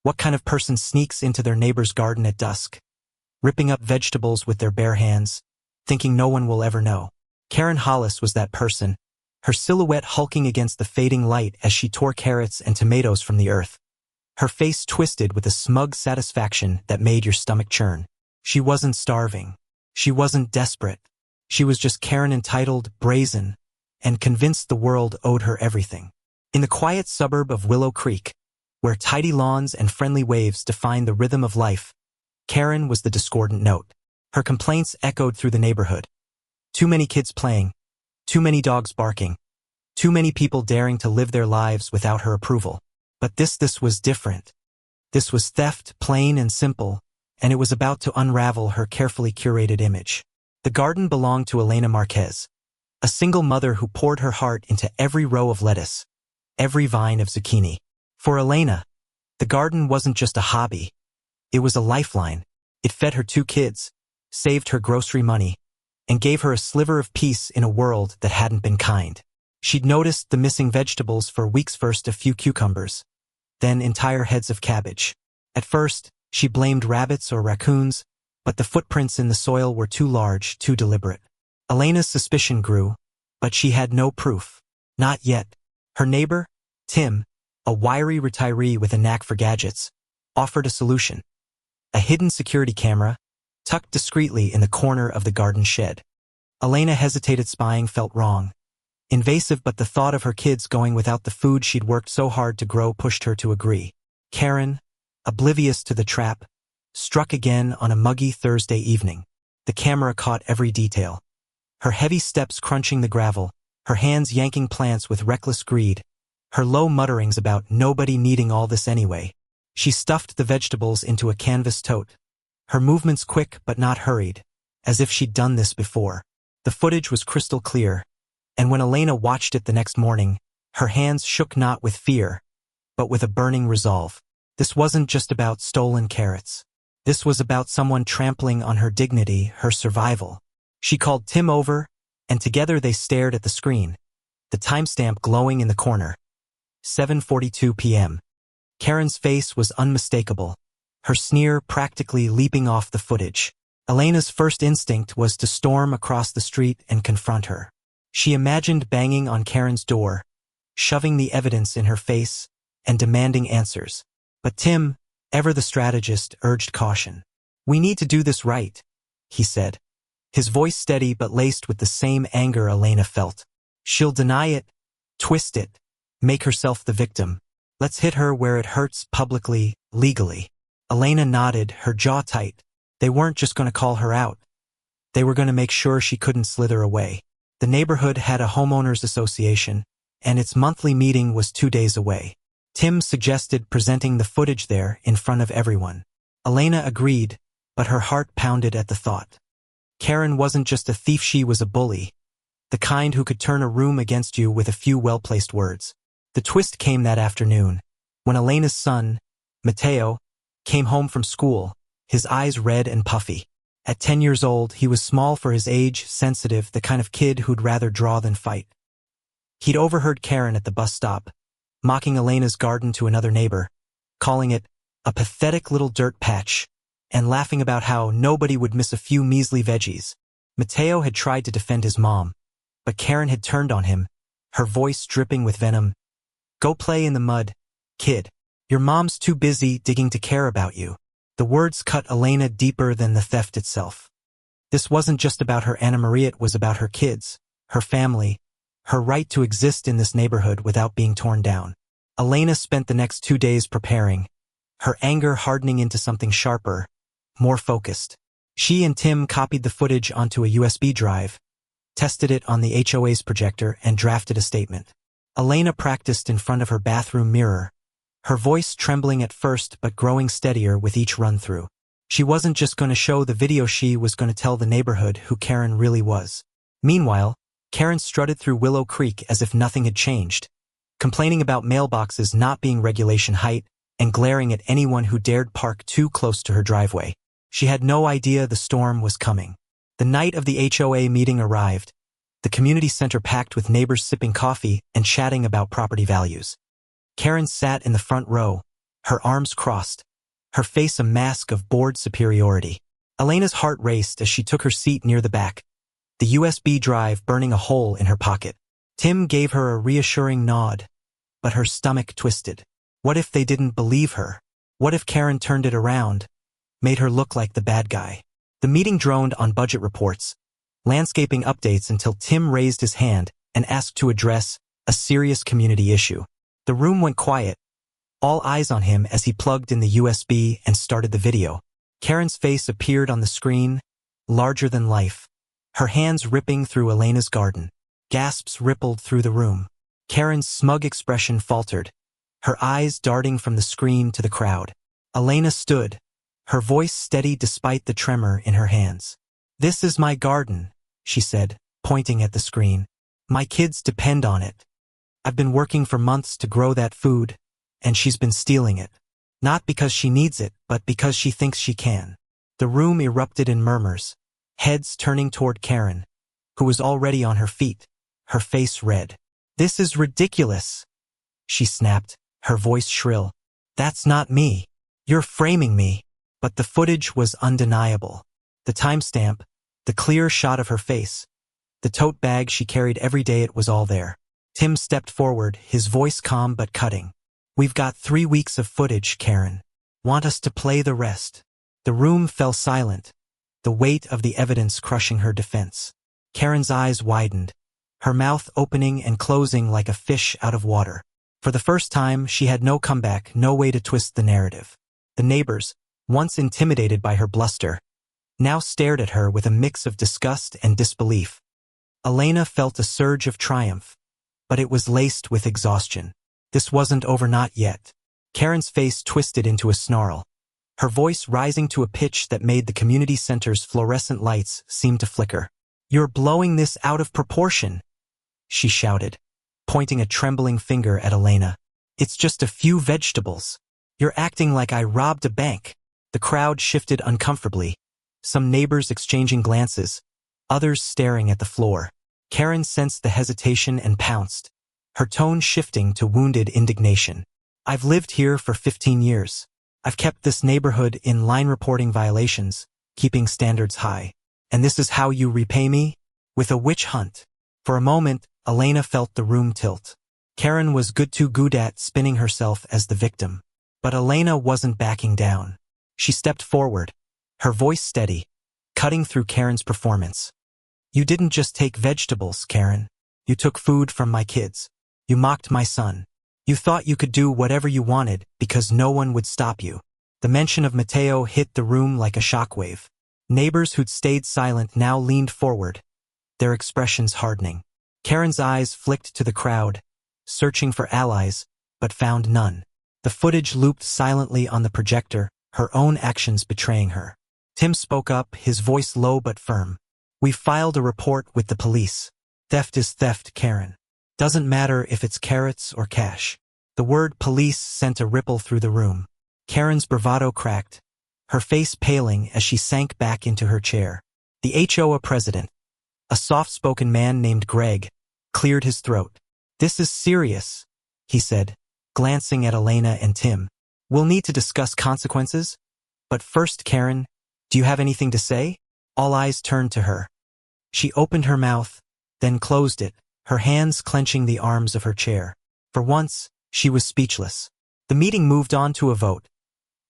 What kind of person sneaks into their neighbor's garden at dusk, ripping up vegetables with their bare hands, thinking no one will ever know? Karen Hollis was that person, her silhouette hulking against the fading light as she tore carrots and tomatoes from the earth. Her face twisted with a smug satisfaction that made your stomach churn. She wasn't starving. She wasn't desperate. She was just Karen, entitled, brazen, and convinced the world owed her everything. In the quiet suburb of Willow Creek, where tidy lawns and friendly waves defined the rhythm of life, Karen was the discordant note. Her complaints echoed through the neighborhood. Too many kids playing, too many dogs barking, too many people daring to live their lives without her approval. But this was different. This was theft, plain and simple, and it was about to unravel her carefully curated image. The garden belonged to Elena Marquez, a single mother who poured her heart into every row of lettuce, every vine of zucchini. For Elena, the garden wasn't just a hobby. It was a lifeline. It fed her 2 kids, saved her grocery money, and gave her a sliver of peace in a world that hadn't been kind. She'd noticed the missing vegetables for weeks, first a few cucumbers, then entire heads of cabbage. At first, she blamed rabbits or raccoons, but the footprints in the soil were too large, too deliberate. Elena's suspicion grew, but she had no proof. Not yet. Her neighbor, Tim, a wiry retiree with a knack for gadgets, offered a solution. A hidden security camera, tucked discreetly in the corner of the garden shed. Elena hesitated. Spying felt wrong. Invasive, but the thought of her kids going without the food she'd worked so hard to grow pushed her to agree. Karen, oblivious to the trap, struck again on a muggy Thursday evening. The camera caught every detail. Her heavy steps crunching the gravel, her hands yanking plants with reckless greed, her low mutterings about nobody needing all this anyway. She stuffed the vegetables into a canvas tote, her movements quick but not hurried, as if she'd done this before. The footage was crystal clear, and when Elena watched it the next morning, her hands shook not with fear, but with a burning resolve. This wasn't just about stolen carrots. This was about someone trampling on her dignity, her survival. She called Tim over, and together they stared at the screen, the timestamp glowing in the corner. 7:42 p.m. Karen's face was unmistakable, her sneer practically leaping off the footage. Elena's first instinct was to storm across the street and confront her. She imagined banging on Karen's door, shoving the evidence in her face, and demanding answers. But Tim, ever the strategist, urged caution. "We need to do this right," he said, his voice steady but laced with the same anger Elena felt. "She'll deny it, twist it, make herself the victim. Let's hit her where it hurts, publicly, legally." Elena nodded, her jaw tight. They weren't just going to call her out. They were going to make sure she couldn't slither away. The neighborhood had a homeowners association, and its monthly meeting was 2 days away. Tim suggested presenting the footage there in front of everyone. Elena agreed, but her heart pounded at the thought. Karen wasn't just a thief, she was a bully, the kind who could turn a room against you with a few well-placed words. The twist came that afternoon, when Elena's son, Mateo, came home from school, his eyes red and puffy. At 10 years old, he was small for his age, sensitive, the kind of kid who'd rather draw than fight. He'd overheard Karen at the bus stop, mocking Elena's garden to another neighbor, calling it a pathetic little dirt patch, and laughing about how nobody would miss a few measly veggies. Mateo had tried to defend his mom, but Karen had turned on him, her voice dripping with venom. "Go play in the mud, kid. Your mom's too busy digging to care about you." The words cut Elena deeper than the theft itself. This wasn't just about her Anna Maria, it was about her kids, her family, her right to exist in this neighborhood without being torn down. Elena spent the next 2 days preparing, her anger hardening into something sharper, more focused. She and Tim copied the footage onto a USB drive, tested it on the HOA's projector, and drafted a statement. Elena practiced in front of her bathroom mirror, her voice trembling at first but growing steadier with each run-through. She wasn't just going to show the video, she was going to tell the neighborhood who Karen really was. Meanwhile, Karen strutted through Willow Creek as if nothing had changed, complaining about mailboxes not being regulation height and glaring at anyone who dared park too close to her driveway. She had no idea the storm was coming. The night of the HOA meeting arrived, the community center packed with neighbors sipping coffee and chatting about property values. Karen sat in the front row, her arms crossed, her face a mask of bored superiority. Elena's heart raced as she took her seat near the back, the USB drive burning a hole in her pocket. Tim gave her a reassuring nod, but her stomach twisted. What if they didn't believe her? What if Karen turned it around, made her look like the bad guy? The meeting droned on budget reports, landscaping updates until Tim raised his hand and asked to address a serious community issue. The room went quiet, all eyes on him as he plugged in the USB and started the video. Karen's face appeared on the screen, larger than life, her hands ripping through Elena's garden. Gasps rippled through the room. Karen's smug expression faltered, her eyes darting from the screen to the crowd. Elena stood, her voice steady despite the tremor in her hands. "This is my garden," she said, pointing at the screen. "My kids depend on it. I've been working for months to grow that food, and she's been stealing it. Not because she needs it, but because she thinks she can." The room erupted in murmurs, heads turning toward Karen, who was already on her feet, her face red. "This is ridiculous," she snapped, her voice shrill. "That's not me. You're framing me." But the footage was undeniable. The timestamp, the clear shot of her face, the tote bag she carried every day, it was all there. Tim stepped forward, his voice calm but cutting. "We've got 3 weeks of footage, Karen. Want us to play the rest?" The room fell silent, the weight of the evidence crushing her defense. Karen's eyes widened, her mouth opening and closing like a fish out of water. For the first time, she had no comeback, no way to twist the narrative. The neighbors, once intimidated by her bluster, now stared at her with a mix of disgust and disbelief. Elena felt a surge of triumph, but it was laced with exhaustion. This wasn't over, not yet. Karen's face twisted into a snarl, her voice rising to a pitch that made the community center's fluorescent lights seem to flicker. "You're blowing this out of proportion," she shouted, pointing a trembling finger at Elena. "It's just a few vegetables. You're acting like I robbed a bank." The crowd shifted uncomfortably, some neighbors exchanging glances, others staring at the floor. Karen sensed the hesitation and pounced, her tone shifting to wounded indignation. "I've lived here for 15 years. I've kept this neighborhood in line reporting violations, keeping standards high. And this is how you repay me? With a witch hunt?" For a moment, Elena felt the room tilt. Karen was too good at spinning herself as the victim. But Elena wasn't backing down. She stepped forward, her voice steady, cutting through Karen's performance. "You didn't just take vegetables, Karen. You took food from my kids. You mocked my son. You thought you could do whatever you wanted because no one would stop you." The mention of Mateo hit the room like a shockwave. Neighbors who'd stayed silent now leaned forward, their expressions hardening. Karen's eyes flicked to the crowd, searching for allies, but found none. The footage looped silently on the projector, her own actions betraying her. Tim spoke up, his voice low but firm. "We filed a report with the police. Theft is theft, Karen. Doesn't matter if it's carrots or cash." The word police sent a ripple through the room. Karen's bravado cracked, her face paling as she sank back into her chair. The HOA president, a soft-spoken man named Greg, cleared his throat. "This is serious," he said, glancing at Elena and Tim. "We'll need to discuss consequences. But first, Karen, do you have anything to say?" All eyes turned to her. She opened her mouth, then closed it, her hands clenching the arms of her chair. For once, she was speechless. The meeting moved on to a vote.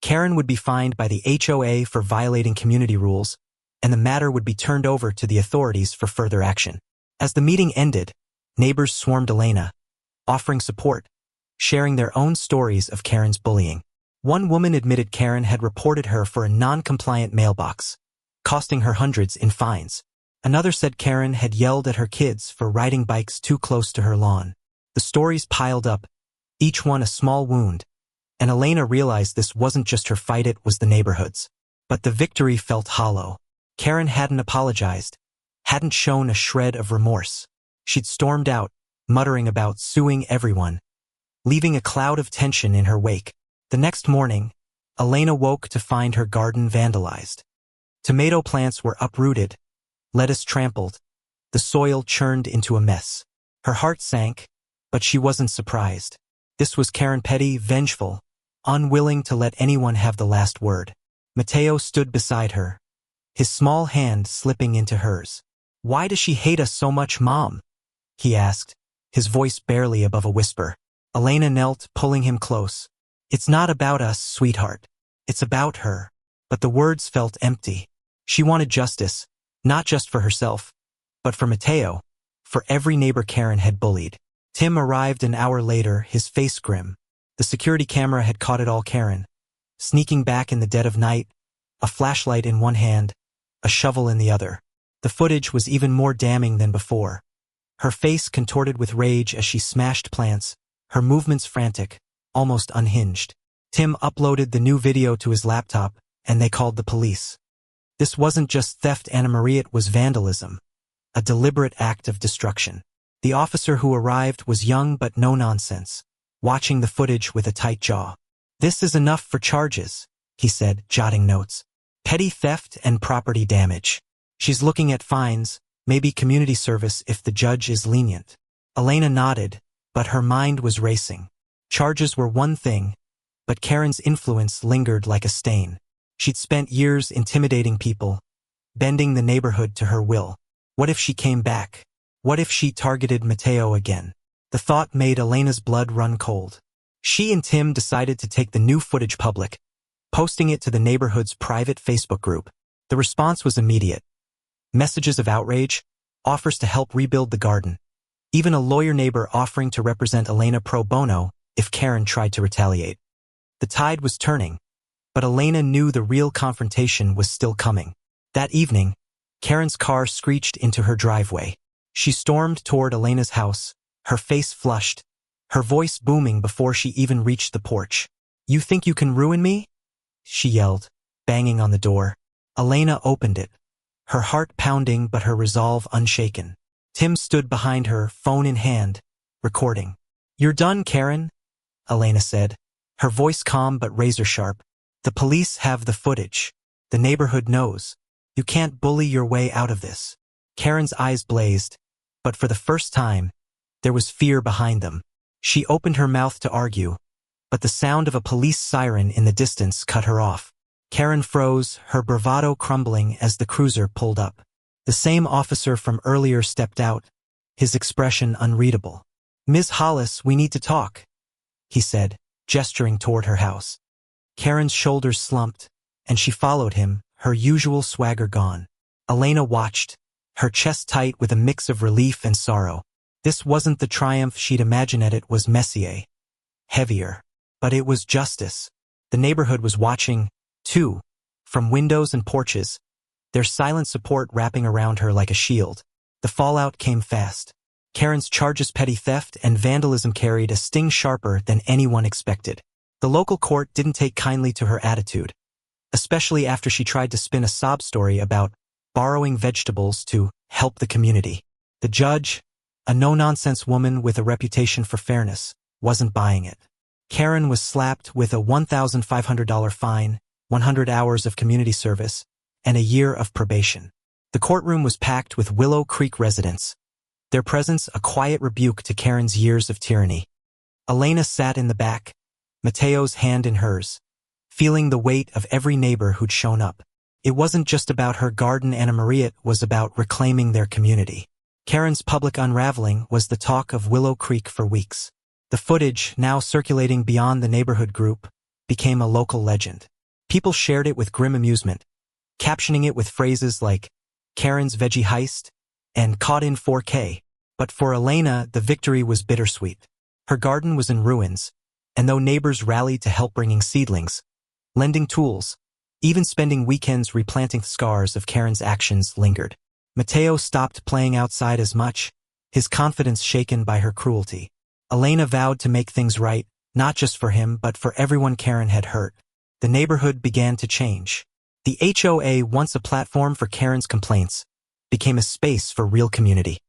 Karen would be fined by the HOA for violating community rules, and the matter would be turned over to the authorities for further action. As the meeting ended, neighbors swarmed Elena, offering support, sharing their own stories of Karen's bullying. One woman admitted Karen had reported her for a non-compliant mailbox, costing her hundreds in fines. Another said Karen had yelled at her kids for riding bikes too close to her lawn. The stories piled up, each one a small wound, and Elena realized this wasn't just her fight, it was the neighborhood's. But the victory felt hollow. Karen hadn't apologized, hadn't shown a shred of remorse. She'd stormed out, muttering about suing everyone, leaving a cloud of tension in her wake. The next morning, Elena woke to find her garden vandalized. Tomato plants were uprooted, lettuce trampled, the soil churned into a mess. Her heart sank, but she wasn't surprised. This was Karen, petty, vengeful, unwilling to let anyone have the last word. Mateo stood beside her, his small hand slipping into hers. "Why does she hate us so much, Mom?" he asked, his voice barely above a whisper. Elena knelt, pulling him close. "It's not about us, sweetheart. It's about her." But the words felt empty. She wanted justice, not just for herself, but for Mateo, for every neighbor Karen had bullied. Tim arrived an hour later, his face grim. The security camera had caught it all. Karen, sneaking back in the dead of night, a flashlight in one hand, a shovel in the other. The footage was even more damning than before. Her face contorted with rage as she smashed plants, her movements frantic, almost unhinged. Tim uploaded the new video to his laptop, and they called the police. This wasn't just theft, Anna Maria, it was vandalism, a deliberate act of destruction. The officer who arrived was young but no nonsense, watching the footage with a tight jaw. "This is enough for charges," he said, jotting notes. "Petty theft and property damage. She's looking at fines, maybe community service if the judge is lenient." Elena nodded, but her mind was racing. Charges were one thing, but Karen's influence lingered like a stain. She'd spent years intimidating people, bending the neighborhood to her will. What if she came back? What if she targeted Mateo again? The thought made Elena's blood run cold. She and Tim decided to take the new footage public, posting it to the neighborhood's private Facebook group. The response was immediate. Messages of outrage, offers to help rebuild the garden, even a lawyer neighbor offering to represent Elena pro bono if Karen tried to retaliate. The tide was turning, but Elena knew the real confrontation was still coming. That evening, Karen's car screeched into her driveway. She stormed toward Elena's house, her face flushed, her voice booming before she even reached the porch. "You think you can ruin me?" she yelled, banging on the door. Elena opened it, her heart pounding but her resolve unshaken. Tim stood behind her, phone in hand, recording. "You're done, Karen," Elena said, her voice calm but razor-sharp. "The police have the footage. The neighborhood knows. You can't bully your way out of this." Karen's eyes blazed, but for the first time, there was fear behind them. She opened her mouth to argue, but the sound of a police siren in the distance cut her off. Karen froze, her bravado crumbling as the cruiser pulled up. The same officer from earlier stepped out, his expression unreadable. "Ms. Hollis, we need to talk," he said, gesturing toward her house. Karen's shoulders slumped, and she followed him, her usual swagger gone. Elena watched, her chest tight with a mix of relief and sorrow. This wasn't the triumph she'd imagined, it was messier. Heavier. But it was justice. The neighborhood was watching, too, from windows and porches, their silent support wrapping around her like a shield. The fallout came fast. Karen's charges, petty theft and vandalism, carried a sting sharper than anyone expected. The local court didn't take kindly to her attitude, especially after she tried to spin a sob story about borrowing vegetables to help the community. The judge, a no-nonsense woman with a reputation for fairness, wasn't buying it. Karen was slapped with a $1,500 fine, 100 hours of community service, and a year of probation. The courtroom was packed with Willow Creek residents, their presence a quiet rebuke to Karen's years of tyranny. Elena sat in the back, Mateo's hand in hers, feeling the weight of every neighbor who'd shown up. It wasn't just about her garden, Anna Maria, it was about reclaiming their community. Karen's public unraveling was the talk of Willow Creek for weeks. The footage, now circulating beyond the neighborhood group, became a local legend. People shared it with grim amusement, captioning it with phrases like, "Karen's veggie heist," and "caught in 4K. But for Elena, the victory was bittersweet. Her garden was in ruins, and though neighbors rallied to help, bringing seedlings, lending tools, even spending weekends replanting, scars of Karen's actions lingered. Mateo stopped playing outside as much, his confidence shaken by her cruelty. Elena vowed to make things right, not just for him but for everyone Karen had hurt. The neighborhood began to change. The HOA, once a platform for Karen's complaints, became a space for real community.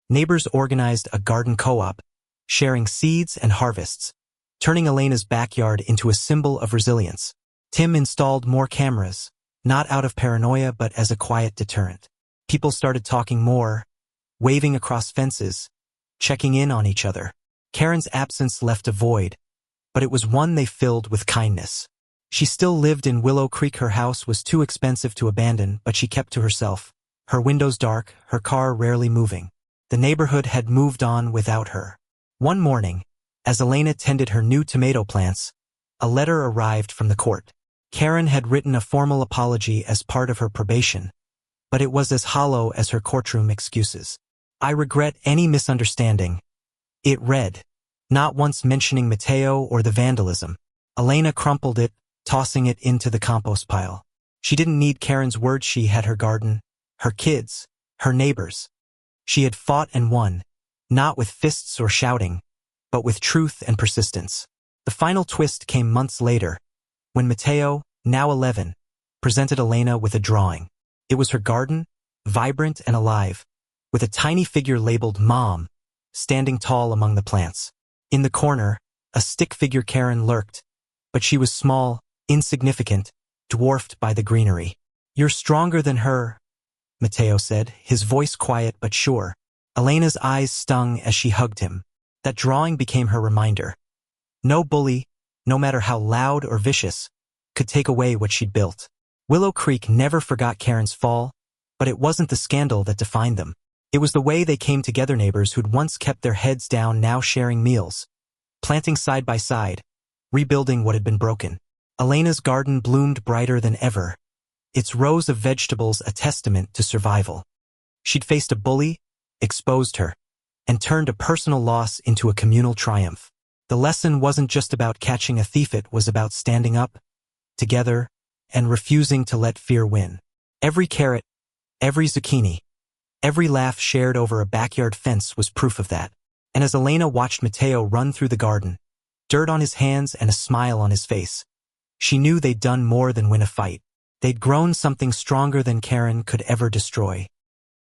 Neighbors organized a garden co-op, sharing seeds and harvests, turning Elena's backyard into a symbol of resilience. Tim installed more cameras, not out of paranoia but as a quiet deterrent. People started talking more, waving across fences, checking in on each other. Karen's absence left a void, but it was one they filled with kindness. She still lived in Willow Creek. Her house was too expensive to abandon, but she kept to herself. Her windows dark, her car rarely moving. The neighborhood had moved on without her. One morning, as Elena tended her new tomato plants, a letter arrived from the court. Karen had written a formal apology as part of her probation, but it was as hollow as her courtroom excuses. I regret any misunderstanding. It read, not once mentioning Mateo or the vandalism. Elena crumpled it, tossing it into the compost pile. She didn't need Karen's words. She had her garden, her kids, her neighbors. She had fought and won, not with fists or shouting, but with truth and persistence. The final twist came months later, when Mateo, now 11, presented Elena with a drawing. It was her garden, vibrant and alive, with a tiny figure labeled Mom, standing tall among the plants. In the corner, a stick figure Karen lurked, but she was small, insignificant, dwarfed by the greenery. You're stronger than her, Mateo said, his voice quiet but sure. Elena's eyes stung as she hugged him. That drawing became her reminder. No bully, no matter how loud or vicious, could take away what she'd built. Willow Creek never forgot Karen's fall, but it wasn't the scandal that defined them. It was the way they came together, neighbors who'd once kept their heads down, now sharing meals, planting side by side, rebuilding what had been broken. Elena's garden bloomed brighter than ever, its rows of vegetables a testament to survival. She'd faced a bully, exposed her, and turned a personal loss into a communal triumph. The lesson wasn't just about catching a thief, it was about standing up, together, and refusing to let fear win. Every carrot, every zucchini, every laugh shared over a backyard fence was proof of that. And as Elena watched Mateo run through the garden, dirt on his hands and a smile on his face, she knew they'd done more than win a fight. They'd grown something stronger than Karen could ever destroy.